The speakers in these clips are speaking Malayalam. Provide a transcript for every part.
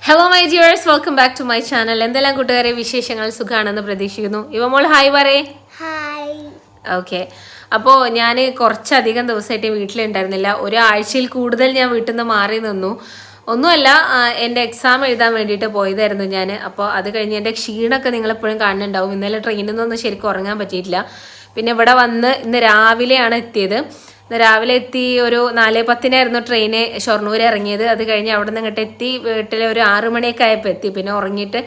Hello my dears, welcome back to my channel. എന്തെല്ലാം കൂട്ടുകാരെ വിശേഷങ്ങൾ? സുഖാണെന്ന് പ്രതീക്ഷിക്കുന്നു. ഇവമോൾ ഹായ് പറയേ. ഓക്കെ, അപ്പോൾ ഞാൻ കുറച്ചധികം ദിവസമായിട്ട് വീട്ടിലുണ്ടായിരുന്നില്ല. ഒരാഴ്ചയിൽ കൂടുതൽ ഞാൻ വീട്ടിൽ നിന്ന് മാറി നിന്നു. ഒന്നുമല്ല, എൻ്റെ എക്സാം എഴുതാൻ വേണ്ടിയിട്ട് പോയതായിരുന്നു ഞാൻ. അപ്പോൾ അത് കഴിഞ്ഞ് എൻ്റെ ക്ഷീണമൊക്കെ നിങ്ങളെപ്പോഴും കാണുന്നുണ്ടാവും. ഇന്നലെ ട്രെയിനിൽ നിന്നൊന്നും ശരിക്കും ഉറങ്ങാൻ പറ്റിയിട്ടില്ല. പിന്നെ ഇവിടെ വന്ന് ഇന്ന് രാവിലെയാണ് എത്തിയത്. രാവിലെ എത്തി ഒരു 4:10 ട്രെയിന് ഷൊർണൂർ ഇറങ്ങിയത്. അത് കഴിഞ്ഞ് അവിടെ നിന്ന് ഇങ്ങോട്ട് എത്തി. വീട്ടിൽ ഒരു 6 മണിയൊക്കെ ആയപ്പോൾ എത്തി. പിന്നെ ഉറങ്ങിയിട്ട്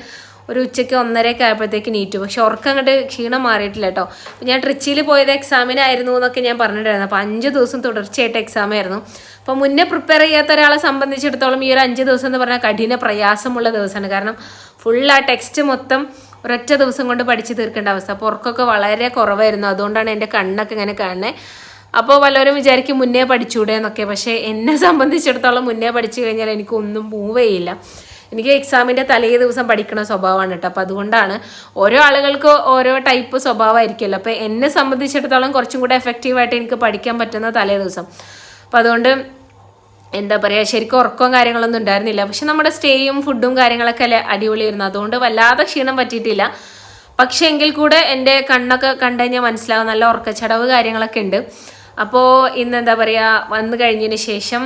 ഒരു ഉച്ചയ്ക്ക് 1:30 ആയപ്പോഴത്തേക്ക് നീറ്റു. പക്ഷെ ഉറക്കം അങ്ങോട്ട് ക്ഷീണം മാറിയിട്ടില്ല കേട്ടോ. ഞാൻ ട്രിച്ചിയിൽ പോയത് എക്സാമിനായിരുന്നു എന്നൊക്കെ ഞാൻ പറഞ്ഞിട്ടുണ്ടായിരുന്നു. അപ്പോൾ 5 ദിവസം തുടർച്ചയായിട്ട് എക്സാം ആയിരുന്നു. അപ്പോൾ മുന്നേ പ്രിപ്പയർ ചെയ്യാത്ത ഒരാളെ സംബന്ധിച്ചിടത്തോളം ഈ ഒരു 5 ദിവസം എന്ന് പറഞ്ഞാൽ കഠിന പ്രയാസമുള്ള ദിവസമാണ്. കാരണം ഫുൾ ആ ടെക്സ്റ്റ് മൊത്തം ഒരൊറ്റ ദിവസം കൊണ്ട് പഠിച്ച് തീർക്കേണ്ട അവസ്ഥ. അപ്പോൾ ഉറക്കമൊക്കെ വളരെ കുറവായിരുന്നു. അതുകൊണ്ടാണ് എൻ്റെ കണ്ണൊക്കെ ഇങ്ങനെ കാണുന്നത്. അപ്പോൾ വല്ലവരും വിചാരിക്കും മുന്നേ പഠിച്ചൂടെ എന്നൊക്കെ. പക്ഷേ എന്നെ സംബന്ധിച്ചിടത്തോളം മുന്നേ പഠിച്ചു കഴിഞ്ഞാൽ എനിക്കൊന്നും മൂവ് ചെയ്യില്ല. എനിക്ക് എക്സാമിൻ്റെ തലേ ദിവസം പഠിക്കണ സ്വഭാവമാണ് കേട്ടോ. അപ്പോൾ അതുകൊണ്ടാണ് ഓരോ ആളുകൾക്ക് ഓരോ ടൈപ്പ് സ്വഭാവമായിരിക്കുമല്ലോ. അപ്പോൾ എന്നെ സംബന്ധിച്ചിടത്തോളം കുറച്ചും കൂടെ എഫക്റ്റീവായിട്ട് എനിക്ക് പഠിക്കാൻ പറ്റുന്ന തലേ ദിവസം. അപ്പോൾ അതുകൊണ്ട് എന്താ പറയുക, ശരിക്കും ഉറക്കവും കാര്യങ്ങളൊന്നും ഉണ്ടായിരുന്നില്ല. പക്ഷെ നമ്മുടെ സ്റ്റേയും ഫുഡും കാര്യങ്ങളൊക്കെ അടിപൊളിയായിരുന്നു. അതുകൊണ്ട് വല്ലാതെ ക്ഷീണം പറ്റിയിട്ടില്ല. പക്ഷേ എങ്കിൽ കൂടെ എൻ്റെ കണ്ണൊക്കെ കണ്ടു കഴിഞ്ഞാൽ മനസ്സിലാവും നല്ല ഉറക്കച്ചടവ് കാര്യങ്ങളൊക്കെ ഉണ്ട്. അപ്പോൾ ഇന്ന് എന്താ പറയുക, വന്നു കഴിഞ്ഞതിന് ശേഷം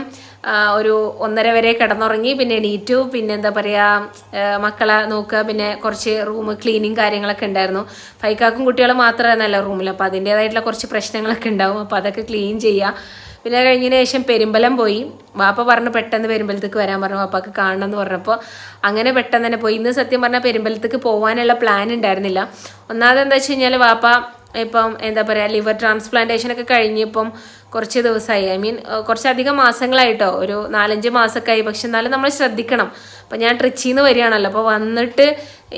ഒരു 1:30 വരെ കിടന്നുറങ്ങി. പിന്നെ എണീറ്റു. പിന്നെ എന്താ പറയുക, മക്കളെ നോക്കുക. പിന്നെ കുറച്ച് റൂം ക്ലീനിങ് കാര്യങ്ങളൊക്കെ ഉണ്ടായിരുന്നു. ഫൈക്കാക്കും കുട്ടികൾ മാത്രമായിരുന്നല്ലോ റൂമിൽ. അപ്പോൾ അതിൻ്റേതായിട്ടുള്ള കുറച്ച് പ്രശ്നങ്ങളൊക്കെ ഉണ്ടാവും. അപ്പോൾ അതൊക്കെ ക്ലീൻ ചെയ്യുക. പിന്നെ കഴിഞ്ഞതിന് ശേഷം പെരുമ്പലം പോയി. വാപ്പ പറഞ്ഞു പെട്ടെന്ന് പെരുമ്പലത്തേക്ക് വരാൻ പറഞ്ഞു. വാപ്പാക്ക് കാണണം എന്ന് പറഞ്ഞപ്പോൾ അങ്ങനെ പെട്ടെന്ന് തന്നെ പോയി. ഇന്ന് സത്യം പറഞ്ഞാൽ പെരുമ്പലത്തേക്ക് പോകാനുള്ള പ്ലാൻ ഉണ്ടായിരുന്നില്ല. ഒന്നാമത് എന്താ വെച്ച് കഴിഞ്ഞാൽ വാപ്പ ഇപ്പം എന്താ പറയുക, ലിവർ ട്രാൻസ്പ്ലാന്റേഷനൊക്കെ കഴിഞ്ഞ് ഇപ്പം കുറച്ച് ദിവസമായി, കുറച്ചധികം മാസങ്ങളായിട്ടോ, ഒരു 4-5 മാസമൊക്കെ ആയി. പക്ഷെ എന്നാലും നമ്മൾ ശ്രദ്ധിക്കണം. അപ്പം ഞാൻ ട്രിച്ചിയിൽ നിന്ന് വരികയാണല്ലോ. അപ്പോൾ വന്നിട്ട്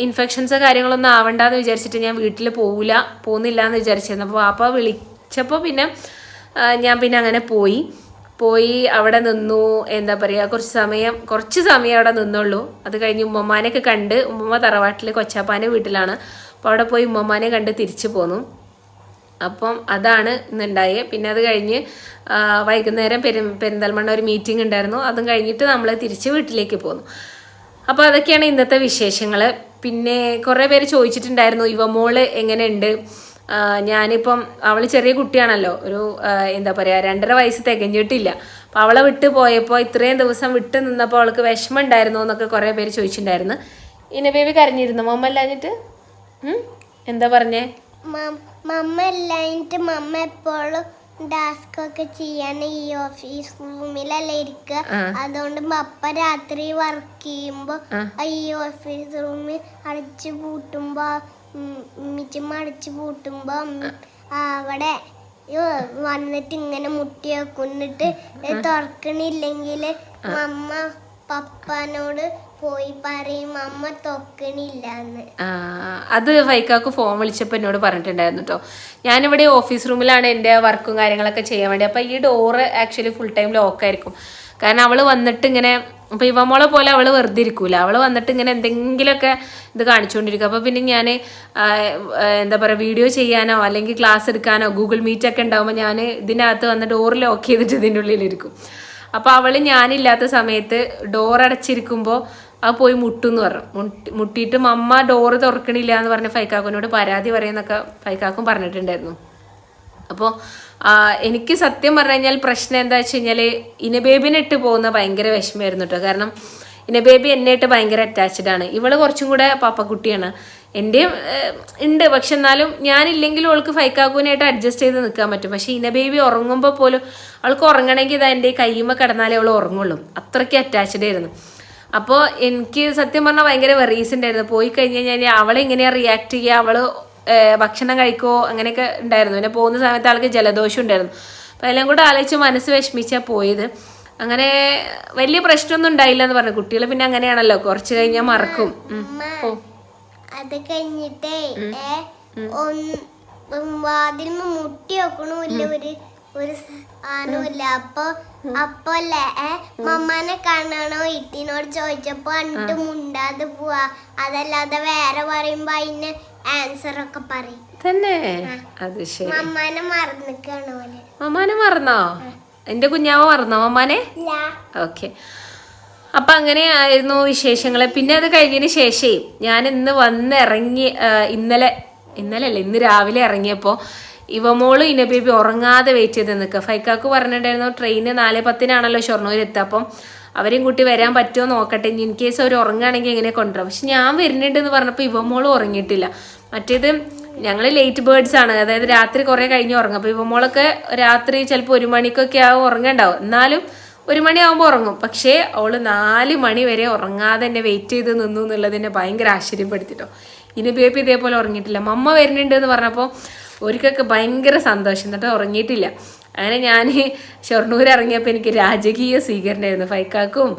ഇൻഫെക്ഷൻസോ കാര്യങ്ങളൊന്നും ആവണ്ടെന്ന് വിചാരിച്ചിട്ട് ഞാൻ വീട്ടിൽ പോകുന്നില്ല എന്ന് വിചാരിച്ചിരുന്നു. അപ്പോൾ വാപ്പ വിളിച്ചപ്പോൾ പിന്നെ ഞാൻ പിന്നെ അങ്ങനെ പോയി അവിടെ നിന്നു. എന്താ പറയുക, കുറച്ച് സമയം അവിടെ നിന്നുള്ളൂ. അത് കഴിഞ്ഞ് ഉമ്മമാനെയൊക്കെ കണ്ട്, ഉമ്മമ്മ തറവാട്ടിൽ കൊച്ചാപ്പാൻ്റെ വീട്ടിലാണ്. അപ്പോൾ അവിടെ പോയി ഉമ്മമാനെ കണ്ട് തിരിച്ചു പോന്നു. അപ്പം അതാണ് ഇന്നുണ്ടായത്. പിന്നെ അത് കഴിഞ്ഞ് വൈകുന്നേരം പെരിന്തൽമണ്ണ ഒരു മീറ്റിംഗ് ഉണ്ടായിരുന്നു. അതും കഴിഞ്ഞിട്ട് നമ്മൾ തിരിച്ച് വീട്ടിലേക്ക് പോന്നു. അപ്പോൾ അതൊക്കെയാണ് ഇന്നത്തെ വിശേഷങ്ങൾ. പിന്നെ കുറേ പേര് ചോദിച്ചിട്ടുണ്ടായിരുന്നു ഇവമോള് എങ്ങനെയുണ്ട്. ഞാനിപ്പം അവൾ ചെറിയ കുട്ടിയാണല്ലോ, ഒരു എന്താ പറയുക 2.5 വയസ്സ് തികഞ്ഞിട്ടില്ല. അപ്പോൾ അവളെ വിട്ട് പോയപ്പോൾ ഇത്രയും ദിവസം വിട്ട് നിന്നപ്പോൾ അവൾക്ക് വിഷമം ഉണ്ടായിരുന്നു എന്നൊക്കെ കുറേ പേര് ചോദിച്ചിട്ടുണ്ടായിരുന്നു. ഇന ബേബി കരഞ്ഞിരുന്നു മമ്മ അല്ലാഞ്ഞിട്ട്? എന്താ പറഞ്ഞേ? മമ്മ അല്ലാഞ്ഞിട്ട് മമ്മ എപ്പോഴും ടാസ്ക് ഒക്കെ ചെയ്യാൻ ഈ ഓഫീസ് റൂമിലല്ലേ ഇരിക്കുക. അതുകൊണ്ട് പപ്പ രാത്രി വർക്ക് ചെയ്യുമ്പോ ഈ ഓഫീസ് റൂമിൽ അടച്ചു പൂട്ടുമ്പോ അടച്ചു പൂട്ടുമ്പോ അവിടെ വന്നിട്ട് ഇങ്ങനെ മുട്ടി വെക്കുന്നിട്ട് തുറക്കണില്ലെങ്കിൽ മമ്മ പപ്പാനോട് പോയി പറയും അമ്മ തൊക്കണില്ലാന്ന്. അത് ഫൈക്കാക്ക് ഫോൺ വിളിച്ചപ്പോൾ എന്നോട് പറഞ്ഞിട്ടുണ്ടായിരുന്നു കേട്ടോ. ഞാനിവിടെ ഓഫീസ് റൂമിലാണ് എൻ്റെ വർക്കും കാര്യങ്ങളൊക്കെ ചെയ്യാൻ വേണ്ടി. അപ്പോൾ ഈ ഡോറ് ആക്ച്വലി ഫുൾ ടൈം ലോക്കായിരിക്കും. കാരണം അവൾ വന്നിട്ട് ഇങ്ങനെ, ഇപ്പോൾ ഇവമോളെ പോലെ അവൾ വെറുതെ ഇരിക്കൂല. അവൾ വന്നിട്ട് ഇങ്ങനെ എന്തെങ്കിലുമൊക്കെ ഇത് കാണിച്ചുകൊണ്ടിരിക്കും. അപ്പോൾ പിന്നെ ഞാൻ എന്താ പറയുക, വീഡിയോ ചെയ്യാനോ അല്ലെങ്കിൽ ക്ലാസ് എടുക്കാനോ ഗൂഗിൾ മീറ്റൊക്കെ ഉണ്ടാകുമ്പോൾ ഞാൻ ഇതിനകത്ത് വന്ന് ഡോർ ലോക്ക് ചെയ്തിട്ട് ഇതിൻ്റെ ഉള്ളിലിരിക്കും. അപ്പോൾ അവൾ ഞാനില്ലാത്ത സമയത്ത് ഡോർ അടച്ചിരിക്കുമ്പോൾ അത് പോയി മുട്ടെന്ന് പറഞ്ഞു. മുട്ടിയിട്ട് മമ്മ ഡോറ് തുറക്കണില്ല എന്ന് പറഞ്ഞ് ഫൈക്കാക്കിനോട് പരാതി പറയുന്നൊക്കെ ഫൈക്കാക്കും പറഞ്ഞിട്ടുണ്ടായിരുന്നു. അപ്പോൾ എനിക്ക് സത്യം പറഞ്ഞു കഴിഞ്ഞാൽ പ്രശ്നം എന്താ വെച്ച് കഴിഞ്ഞാൽ ഇനബേബിനെ ഇട്ട് പോകുന്ന ഭയങ്കര വിഷമമായിരുന്നു കേട്ടോ. കാരണം ഇനബേബി എന്നെയായിട്ട് ഭയങ്കര അറ്റാച്ച്ഡ് ആണ്. ഇവള് കുറച്ചും കൂടെ പാപ്പക്കുട്ടിയാണ്. എൻ്റെയും ഉണ്ട്. പക്ഷെ എന്നാലും ഞാനില്ലെങ്കിലും അവൾക്ക് ഫൈക്കാക്കുവിനായിട്ട് അഡ്ജസ്റ്റ് ചെയ്ത് നിൽക്കാൻ പറ്റും. പക്ഷെ ഇനബേബി ഉറങ്ങുമ്പോൾ പോലും അവൾക്ക് ഉറങ്ങണമെങ്കിൽ ഇതാ എൻ്റെ കയ്യുമ്മ കിടന്നാലേ അവൾ ഉറങ്ങുള്ളൂ. അത്രയ്ക്ക് അറ്റാച്ച്ഡ് ആയിരുന്നു. അപ്പോൾ എനിക്ക് സത്യം പറഞ്ഞാൽ ഭയങ്കര വെറീസ് ഉണ്ടായിരുന്നു. പോയി കഴിഞ്ഞ് കഴിഞ്ഞാൽ അവളെങ്ങനെയാണ് റിയാക്ട് ചെയ്യുക, അവൾ ഭക്ഷണം കഴിക്കുമോ അങ്ങനെയൊക്കെ ഉണ്ടായിരുന്നു. പിന്നെ പോകുന്ന സമയത്ത് ആൾക്ക് ജലദോഷം ഉണ്ടായിരുന്നു. അപ്പോൾ എല്ലാം കൂടെ ആലോചിച്ച് മനസ്സ് വിഷമിച്ചാൽ പോയത്. അങ്ങനെ വലിയ പ്രശ്നമൊന്നും ഉണ്ടായില്ല എന്ന് പറഞ്ഞു. കുട്ടികൾ പിന്നെ അങ്ങനെയാണല്ലോ, കുറച്ച് കഴിഞ്ഞാൽ മറക്കും. അത് കഴിഞ്ഞിട്ടേ വാതിൽ മുട്ടി വെക്കണില്ല, ഒരു ആനുമില്ല. അപ്പൊ അല്ലേ മമ്മാനെ കാണണോ ഇട്ടിനോട് ചോദിച്ചപ്പോ എന്നിട്ട് മുണ്ടാതെ പോവാ. അതല്ലാതെ വേറെ പറയുമ്പോ അതിന് ആൻസർ ഒക്കെ പറയും തന്നെ. അത് ശരി, മമ്മാനെ മറന്നിക്കാണ് പോലെ. മമ്മാനെ മറന്നോ? എന്റെ കുഞ്ഞാവ മറന്നോ മമ്മാനെ? ഓക്കെ. അപ്പം അങ്ങനെ ആയിരുന്നു വിശേഷങ്ങൾ. പിന്നെ അത് കഴിഞ്ഞതിന് ശേഷമേ ഞാൻ ഇന്ന് വന്നിറങ്ങി, ഇന്ന് രാവിലെ ഇറങ്ങിയപ്പോൾ ഇവമോളും ഇന ബേബി ഉറങ്ങാതെ വെയിറ്റ് ചെയ്ത് നിൽക്കുക. ഫൈക്കാക്ക് പറഞ്ഞിട്ടുണ്ടായിരുന്നു ട്രെയിന് 4:10 ഷൊർണൂർ എത്തുക, അപ്പം അവരെയും കൂട്ടി വരാൻ പറ്റുമോ നോക്കട്ടെ, ഇൻ കേസ് അവർ ഉറങ്ങുകയാണെങ്കിൽ എങ്ങനെ കൊണ്ടുവരാം. പക്ഷെ ഞാൻ വരുന്നുണ്ടെന്ന് പറഞ്ഞപ്പോൾ ഇവമോളും ഉറങ്ങിയിട്ടില്ല. മറ്റേത് ഞങ്ങൾ ലേറ്റ് ബേർഡ്സ് ആണ്, അതായത് രാത്രി കുറേ കഴിഞ്ഞ് ഉറങ്ങും. അപ്പോൾ ഇവമോളൊക്കെ രാത്രി ചിലപ്പോൾ 1 മണിക്കൊക്കെ ആവും ഉറങ്ങണ്ടാവും, എന്നാലും 1 മണിയാകുമ്പോൾ ഉറങ്ങും. പക്ഷേ അവൾ 4 മണി വരെ ഉറങ്ങാതെ എന്നെ വെയിറ്റ് ചെയ്ത് നിന്നു എന്നുള്ളതിനെ ഭയങ്കര ആശ്ചര്യപ്പെടുത്തിട്ടോ. ഇനി ബേബി ഇതേപോലെ ഉറങ്ങിയിട്ടില്ല. മമ്മ വരുന്നുണ്ട് എന്ന് പറഞ്ഞപ്പോൾ ഒരിക്കൊക്കെ ഭയങ്കര സന്തോഷം, എന്നിട്ട് ഉറങ്ങിയിട്ടില്ല. അങ്ങനെ ഞാൻ ഷൊർണൂർ ഇറങ്ങിയപ്പോൾ എനിക്ക് രാജകീയ സ്വീകരണമായിരുന്നു. ഫൈക്കാക്കും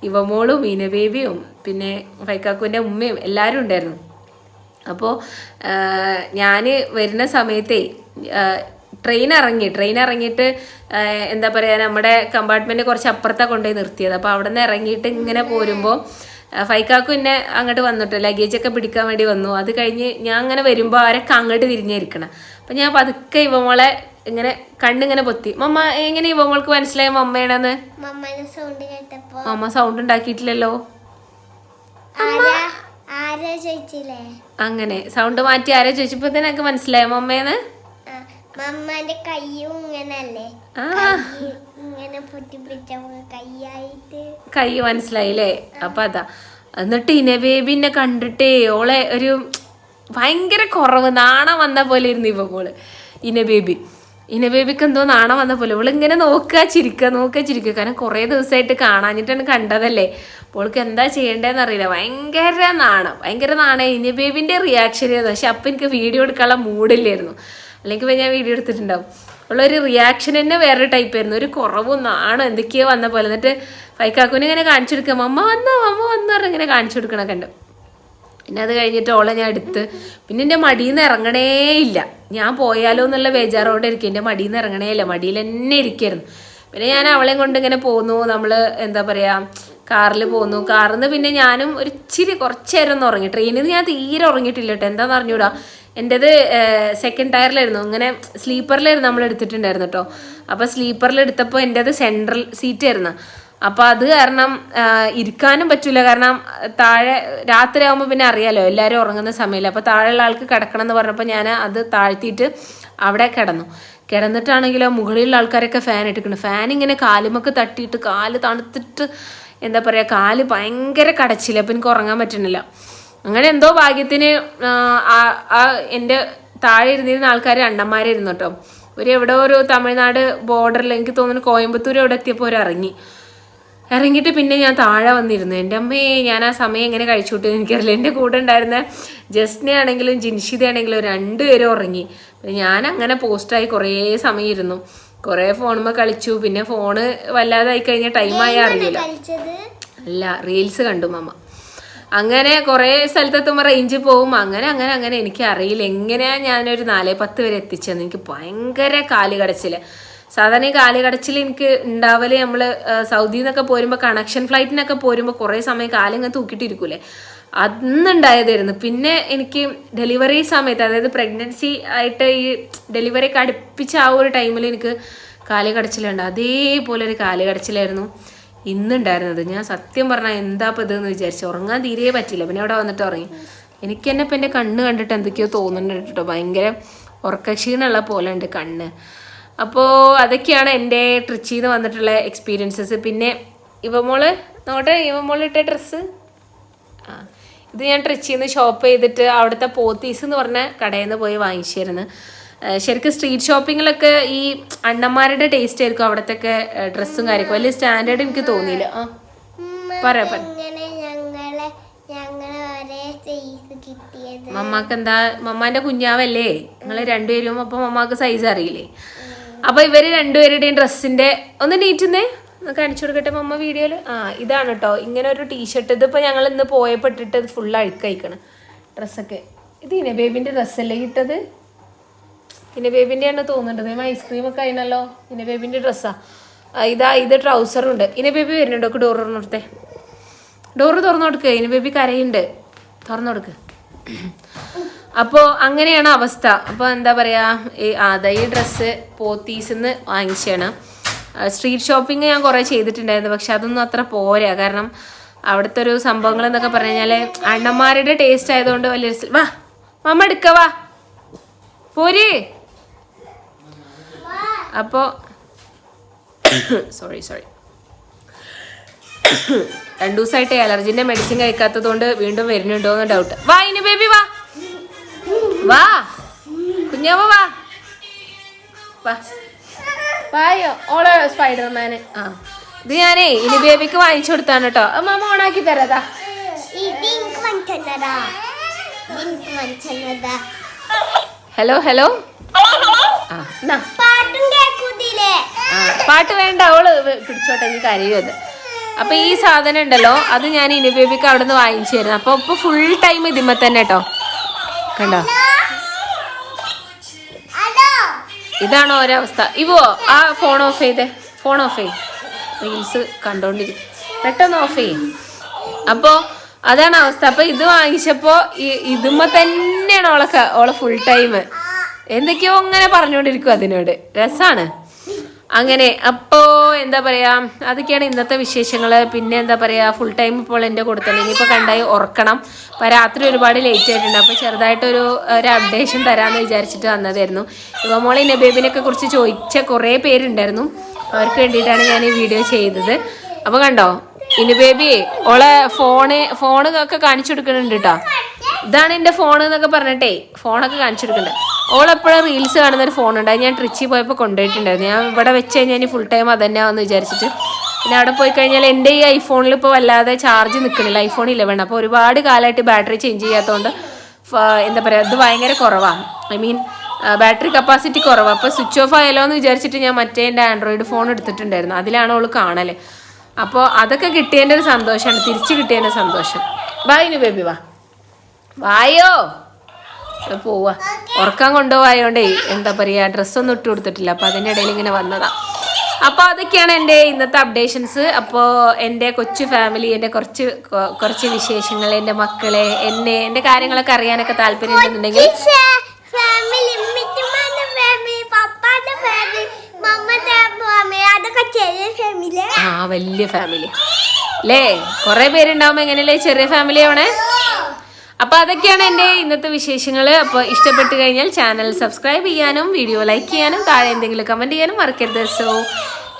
ഇവമോളും ഇന ബേബിയും പിന്നെ ഫൈക്കാക്കുവിൻ്റെ ഉമ്മയും എല്ലാവരും ഉണ്ടായിരുന്നു. അപ്പോൾ ഞാൻ വരുന്ന സമയത്തേ ട്രെയിൻ ഇറങ്ങിയിട്ട് എന്താ പറയുക, നമ്മുടെ കമ്പാർട്ട്മെൻറ്റ് കുറച്ച് അപ്പുറത്താണ് കൊണ്ടുപോയി നിർത്തിയത്. അപ്പോൾ അവിടെ നിന്ന് ഇറങ്ങിയിട്ട് ഇങ്ങനെ പോരുമ്പോൾ ഫൈക്കാക്കും എന്നെ അങ്ങോട്ട് വന്നിട്ട് ലഗേജൊക്കെ പിടിക്കാൻ വേണ്ടി വന്നു. അത് കഴിഞ്ഞ് ഞാൻ അങ്ങനെ വരുമ്പോൾ അവരൊക്കെ അങ്ങോട്ട് തിരിഞ്ഞിരിക്കണം. അപ്പം ഞാൻ പതുക്കെ ഇവമോളെ ഇങ്ങനെ കണ്ണിങ്ങനെ പൊത്തി. മമ്മ എങ്ങനെ ഇവമോൾക്ക് മനസ്സിലായ മമ്മയാണെന്ന്? മമ്മ സൗണ്ട് ഉണ്ടാക്കിയിട്ടില്ലല്ലോ. അങ്ങനെ സൗണ്ട് മാറ്റി ആരാ ചോദിച്ചപ്പോ തന്നെ എനിക്ക് മനസ്സിലായോ മമ്മേന്ന്? മമ്മന്റെ കയ്യും ഇങ്ങനല്ലേ, കൈ മനസ്സിലായില്ലേ? അപ്പൊ അതാ. എന്നിട്ട് ഇന ബേബിനെ കണ്ടിട്ടേ ഓളെ ഒരു ഭയങ്കര കുറവ്, നാണം വന്ന പോലെ ഇരുന്നു ഇവള്. ഇന ബേബിക്ക് എന്തോ നാണം വന്ന പോലെ ഇവളിങ്ങനെ നോക്കുക ചിരിക്കുക. കാരണം കുറേ ദിവസമായിട്ട് കാണാഞ്ഞിട്ടാണ് കണ്ടതല്ലേ. അവൾക്ക് എന്താ ചെയ്യേണ്ടതെന്ന് അറിയില്ല. ഭയങ്കര നാണം. ഇന ബേബിന്റെ റിയാക്ഷൻ ആയിരുന്നു. പക്ഷെ അപ്പം എനിക്ക് വീഡിയോ എടുക്കാനുള്ള മൂഡില്ലായിരുന്നു, അല്ലെങ്കിൽ ഞാൻ വീഡിയോ എടുത്തിട്ടുണ്ടാവും. ഉള്ളൊരു റിയാക്ഷൻ തന്നെ വേറൊരു ടൈപ്പ് ആയിരുന്നു. ഒരു കുറവും നാണം എന്തൊക്കെയോ വന്ന പോലെ. എന്നിട്ട് ഫൈക്കാക്കുവിനെ ഇങ്ങനെ കാണിച്ചു കൊടുക്കുക, മമ്മ വന്നു പറഞ്ഞ് ഇങ്ങനെ കാണിച്ചു കൊടുക്കണൊക്കെ ഉണ്ട്. പിന്നെ അത് കഴിഞ്ഞിട്ട് ഓളെ ഞാൻ എടുത്ത്, പിന്നെ എൻ്റെ മടിയിൽ നിന്ന് ഇറങ്ങണേ ഇല്ല. ഞാൻ പോയാലോ എന്നുള്ള ബേജാറോടെ ഇരിക്കും. എൻ്റെ മടിയിൽ നിന്ന് ഇറങ്ങണേ ഇല്ല, മടിയിൽ തന്നെ ഇരിക്കായിരുന്നു. പിന്നെ ഞാൻ അവളെയും കൊണ്ട് ഇങ്ങനെ പോന്നു. നമ്മൾ എന്താ പറയുക, കാറിൽ പോന്നു. കാറിൽ നിന്ന് പിന്നെ ഞാനും ഒരു ഇച്ചിരി കുറച്ച് നേരം ഒന്ന് ഉറങ്ങി. ട്രെയിനിൽ നിന്ന് ഞാൻ തീരെ ഉറങ്ങിയിട്ടില്ല കേട്ടോ. എന്താണെന്ന് അറിഞ്ഞൂടാ, എൻ്റെത് സെക്കൻഡ് ടയറിലായിരുന്നു, ഇങ്ങനെ സ്ലീപ്പറിലായിരുന്നു നമ്മൾ എടുത്തിട്ടുണ്ടായിരുന്നു കേട്ടോ. അപ്പോൾ സ്ലീപ്പറിൽ എടുത്തപ്പോൾ എൻ്റെത് സെൻട്രൽ സീറ്റ് ആയിരുന്നു. അപ്പോൾ അത് കാരണം ഇരിക്കാനും പറ്റില്ല. കാരണം താഴെ രാത്രി ആകുമ്പോൾ പിന്നെ അറിയാലോ എല്ലാവരും ഉറങ്ങുന്ന സമയമില്ല. അപ്പോൾ താഴെയുള്ള ആൾക്ക് കിടക്കണം എന്ന് പറഞ്ഞപ്പോൾ ഞാൻ അത് താഴ്ത്തിയിട്ട് അവിടെ കിടന്നിട്ടാണെങ്കിലോ മുകളിലുള്ള ആൾക്കാരൊക്കെ ഫാൻ ഇട്ടിരിക്കണം. ഫാൻ ഇങ്ങനെ കാലുമൊക്കെ തട്ടിയിട്ട് കാല് തണുത്തിട്ട് എന്താ പറയുക, കാല് ഭയങ്കര കടച്ചില്ല. അപ്പോൾ എനിക്ക് ഉറങ്ങാൻ പറ്റുന്നില്ല. അങ്ങനെ എന്തോ ഭാഗ്യത്തിന് എൻ്റെ താഴെ ഇരുന്നിരുന്ന ആൾക്കാർ അണ്ണന്മാരായിരുന്നു കേട്ടോ. എവിടെയോ ഒരു തമിഴ്നാട് ബോർഡറിൽ, എനിക്ക് തോന്നുന്നു കോയമ്പത്തൂർ എവിടെ എത്തിയപ്പോൾ ഇറങ്ങിയിട്ട് പിന്നെ ഞാൻ താഴെ വന്നിരുന്നു. എൻ്റെ അമ്മേ, ഞാൻ ആ സമയം എങ്ങനെ കഴിച്ചു കൂട്ടിയെന്ന് എനിക്കറിയില്ല. എൻ്റെ കൂടെ ഉണ്ടായിരുന്ന ജസ്നെ ആണെങ്കിലും ജിൻഷിത ആണെങ്കിലും 2 പേരും ഉറങ്ങി. പിന്നെ ഞാൻ അങ്ങനെ പോസ്റ്റായി കുറേ സമയം ഇരുന്നു, കുറേ ഫോണുമ്പോൾ കളിച്ചു. പിന്നെ ഫോണ് വല്ലാതായി കഴിഞ്ഞാൽ ടൈമായി അറിയില്ല. അല്ല, റീൽസ് കണ്ടു മമ്മ. അങ്ങനെ കുറേ സ്ഥലത്തെത്തുമ്പോൾ റേഞ്ച് പോവും. അങ്ങനെ എനിക്കറിയില്ല എങ്ങനെയാണ് ഞാനൊരു 4:10 വരെ എത്തിച്ചെന്ന്. എനിക്ക് ഭയങ്കര കാല് കടച്ചിൽ. സാധാരണ ഈ കാല് കടച്ചിൽ എനിക്ക് ഉണ്ടാവല് നമ്മൾ സൗദിയിൽ നിന്നൊക്കെ പോരുമ്പോൾ, കണക്ഷൻ ഫ്ലൈറ്റിനൊക്കെ പോരുമ്പോൾ കുറേ സമയം കാലിങ്ങനെ തൂക്കിയിട്ടിരിക്കൂലേ, അന്നുണ്ടായതായിരുന്നു. പിന്നെ എനിക്ക് ഡെലിവറി സമയത്ത്, അതായത് പ്രഗ്നൻസി ആയിട്ട് ഈ ഡെലിവറി ഒക്കെ അടുപ്പിച്ച ആ ഒരു ടൈമിൽ എനിക്ക് കാല് കടച്ചിലുണ്ട്. അതേപോലെ ഒരു കാല് കടച്ചിലായിരുന്നു ഇന്നുണ്ടായിരുന്നത്. ഞാൻ സത്യം പറഞ്ഞാൽ എന്താ ഇപ്പോൾ ഇതെന്ന് വിചാരിച്ചു. ഉറങ്ങാൻ തീരെ പറ്റില്ല. പിന്നെ അവിടെ വന്നിട്ട് ഉറങ്ങി. എനിക്ക് തന്നെ ഇപ്പം എൻ്റെ കണ്ണ് കണ്ടിട്ട് എന്തൊക്കെയോ തോന്നുന്നുണ്ട് കേട്ടോ. ഭയങ്കര ഉറക്കക്ഷീണമുള്ള പോലെ ഉണ്ട് കണ്ണ്. അപ്പോൾ അതൊക്കെയാണ് എൻ്റെ ട്രിച്ചിയിൽ നിന്ന് വന്നിട്ടുള്ള എക്സ്പീരിയൻസസ്. പിന്നെ ഇവമോള് ഇട്ട ഡ്രസ്സ്, ഇത് ഞാൻ ട്രിച്ചിയിൽ നിന്ന് ഷോപ്പ് ചെയ്തിട്ട് അവിടുത്തെ പോത്തീസ് എന്ന് പറഞ്ഞ കടയിൽ നിന്ന് പോയി വാങ്ങിച്ചിരുന്നു. ശരിക്കും സ്ട്രീറ്റ് ഷോപ്പിങ്ങിലൊക്കെ ഈ അണ്ണന്മാരുടെ ടേസ്റ്റ് ആയിരിക്കും അവിടത്തെ ഡ്രസ്സും കാര്യമൊക്കെ. വലിയ സ്റ്റാൻഡേർഡ് എനിക്ക് തോന്നിയില്ല. മമ്മാക്ക് എന്താ, മമ്മാന്റെ കുഞ്ഞാവല്ലേ നിങ്ങൾ 2 പേരും, അപ്പൊ മമ്മാക്ക് സൈസ് അറിയില്ലേ. അപ്പൊ ഇവര് 2 പേരുടെയും ഡ്രസ്സിന്റെ ഒന്ന് നീറ്റുന്നേ കാണിച്ചു കൊടുക്കട്ടെ മമ്മ വീഡിയോയില്. ഇതാണ് കേട്ടോ, ഇങ്ങനെ ഒരു ടീഷർട്ട്. ഇതിപ്പോ ഞങ്ങൾ ഇന്ന് പോയപ്പോ ഇട്ടിട്ട് ഫുൾ അഴുക്കയക്കണം ഡ്രസ്സൊക്കെ. ഇത് ഇന ബേബിന്റെ ഡ്രസ്സല്ലേ ഇട്ടത്? ഇന ബേബിന്റെ ആണ് തോന്നുന്നുണ്ട്. ഐസ്ക്രീം ഒക്കെ ആയിരുന്നല്ലോ. ഇന ബേബിന്റെ ഡ്രസ്സാ ഇത് ട്രൗസറുണ്ട്. ഇന ബേബി വരുന്നുണ്ടോ? ഡോർ തുറന്നോടത്തെ, ഡോറ് തുറന്നു കൊടുക്കുക. ഇന ബേബി കരയുണ്ട്, തുറന്നു കൊടുക്ക്. അപ്പോൾ അങ്ങനെയാണ് അവസ്ഥ. അപ്പോൾ എന്താ പറയുക, ഈ ഡ്രസ്സ് പോത്തീസിന്ന് വാങ്ങിച്ചാണ്. സ്ട്രീറ്റ് ഷോപ്പിംഗ് ഞാൻ കുറേ ചെയ്തിട്ടുണ്ടായിരുന്നു, പക്ഷെ അതൊന്നും അത്ര പോരാ. കാരണം അവിടുത്തെ ഒരു സംഭവങ്ങൾ എന്നൊക്കെ പറഞ്ഞു കഴിഞ്ഞാൽ അണ്ണന്മാരുടെ ടേസ്റ്റ് ആയതുകൊണ്ട് വലിയ വാ മമ്മ എടുക്കവാ പോര്. അപ്പോൾ സോറി 2 ദിവസമായിട്ട് അലർജിന്റെ മെഡിസിൻ കഴിക്കാത്തത് കൊണ്ട് വീണ്ടും വരുന്നുണ്ടോ എന്ന് ഡൗട്ട്. വാ ഇനി ബേബി വാ വാ കുഞ്ഞാവ വാ വാ വായോ ഓളെ സ്പൈഡർമാന്. ആ ഇത് ഞാനേ ഇനി ബേബിക്ക് വാങ്ങിച്ചു കൊടുത്താണ് കേട്ടോ. അമ്മ ഓണാക്കി തരാതാ. Hello hello. ആ പാട്ട് വേണ്ട, അവള് പിടിച്ചോട്ടെ, എനിക്ക് കരയും അത്. അപ്പൊ ഈ സാധനം ഉണ്ടല്ലോ, അത് ഞാൻ ഇനി ബേബിക്ക് അവിടെ നിന്ന് വാങ്ങിച്ചു തരുന്നു. അപ്പൊ ഇപ്പൊ ഫുൾ ടൈം ഇതിമ്മ തന്നെ കേട്ടോ. കണ്ടോ, ഇതാണ് ഓരോ അവസ്ഥ. ഇവോ ആ ഫോൺ ഓഫ് ചെയ്തേ, ഫോൺ ഓഫ് ചെയ്യും, റീൽസ് കണ്ടോണ്ടിരിക്കും, പെട്ടെന്ന് ഓഫ് ചെയ്യും. അപ്പോൾ അതാണ് അവസ്ഥ. അപ്പൊ ഇത് വാങ്ങിച്ചപ്പോ ഇതുമ്മ തന്നെയാണ് ഓളെ ഫുൾ ടൈം. എന്തൊക്കെയോ അങ്ങനെ പറഞ്ഞുകൊണ്ടിരിക്കും, അതിനോട് രസാണ് അങ്ങനെ. അപ്പോൾ എന്താ പറയാ, അതൊക്കെയാണ് ഇന്നത്തെ വിശേഷങ്ങൾ. പിന്നെ എന്താ പറയാ, ഫുൾ ടൈം ഇപ്പോൾ എൻ്റെ കൂടെ തന്നെ. ഇനിയിപ്പോൾ കണ്ടായി ഉറക്കണം. അപ്പോൾ രാത്രി ഒരുപാട് ലേറ്റ് ആയിട്ടുണ്ട്. അപ്പോൾ ചെറുതായിട്ടൊരു അപ്ഡേഷൻ തരാമെന്ന് വിചാരിച്ചിട്ട് വന്നതായിരുന്നു. ഇവമോളെ നബേബിനൊക്കെ കുറിച്ച് ചോദിച്ച കുറേ പേരുണ്ടായിരുന്നു, അവർക്ക് വേണ്ടിയിട്ടാണ് ഞാൻ ഈ വീഡിയോ ചെയ്തത്. അപ്പോൾ കണ്ടോ ഇനി ബേബി ഓളെ ഫോണ് ഒക്കെ കാണിച്ചു കൊടുക്കുന്നുണ്ട് കേട്ടോ. ഇതാണ് എൻ്റെ ഫോൺ എന്നൊക്കെ പറഞ്ഞിട്ടേ ഫോണൊക്കെ കാണിച്ചു കൊടുക്കുന്നുണ്ട്. ഓളെപ്പോഴും റീൽസ് കാണുന്ന ഒരു ഫോണുണ്ട്, അത് ഞാൻ ട്രിച്ചി പോയപ്പോൾ കൊണ്ടുപോയിട്ടുണ്ടായിരുന്നു. ഞാൻ ഇവിടെ വെച്ച് കഴിഞ്ഞാൽ ഇനി ഫുൾ ടൈം അത് തന്നെയാണെന്ന് വിചാരിച്ചിട്ട്. പിന്നെ അവിടെ പോയി കഴിഞ്ഞാൽ എൻ്റെ ഈ ഐഫോണിൽ ഇപ്പോൾ വല്ലാതെ ചാർജ് നിൽക്കണില്ല, ഐഫോൺ 11. അപ്പോൾ ഒരുപാട് കാലമായിട്ട് ബാറ്ററി ചേഞ്ച് ചെയ്യാത്തതുകൊണ്ട് എന്താ പറയുക, ഇത് ഭയങ്കര കുറവാണ്. ഐ മീൻ ബാറ്ററി കപ്പാസിറ്റി കുറവാണ്. അപ്പോൾ സ്വിച്ച് ഓഫ് ആയാലോ എന്ന് വിചാരിച്ചിട്ട് ഞാൻ മറ്റേ എൻ്റെ ആൻഡ്രോയിഡ് ഫോൺ എടുത്തിട്ടുണ്ടായിരുന്നു, അതിലാണ് ഓൾ കാണൽ. അപ്പോൾ അതൊക്കെ കിട്ടിയതിൻ്റെ ഒരു സന്തോഷമാണ്, തിരിച്ച് കിട്ടിയതിൻ്റെ സന്തോഷം. വാ ഇനി ബേബി വാ വായോ പോവാ. ഉറക്കാൻ കൊണ്ടുപോയോണ്ടേ എന്താ പറയുക, ഡ്രസ്സൊന്നും ഇട്ട് കൊടുത്തിട്ടില്ല. അപ്പോൾ അതിൻ്റെ ഇടയിൽ ഇങ്ങനെ വന്നതാ. അപ്പോൾ അതൊക്കെയാണ് എൻ്റെ ഇന്നത്തെ അപ്ഡേഷൻസ്. അപ്പോൾ എൻ്റെ കൊച്ചു ഫാമിലി, എൻ്റെ കുറച്ച് വിശേഷങ്ങൾ, എൻ്റെ മക്കളെ, എൻ്റെ കാര്യങ്ങളൊക്കെ അറിയാനൊക്കെ താല്പര്യം ഉണ്ടെന്നുണ്ടെങ്കിൽ വലിയ ഫാമിലി അല്ലേ, കുറേ പേരുണ്ടാവുമ്പോൾ എങ്ങനെയല്ലേ ചെറിയ ഫാമിലി ആവണേ. അപ്പോൾ അതൊക്കെയാണ് എൻ്റെ ഇന്നത്തെ വിശേഷങ്ങൾ. അപ്പോൾ ഇഷ്ടപ്പെട്ട് കഴിഞ്ഞാൽ ചാനൽ സബ്സ്ക്രൈബ് ചെയ്യാനും വീഡിയോ ലൈക്ക് ചെയ്യാനും താഴെ എന്തെങ്കിലും കമൻറ്റ് ചെയ്യാനും മറക്കരുത്. So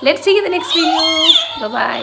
let's see the next video. By.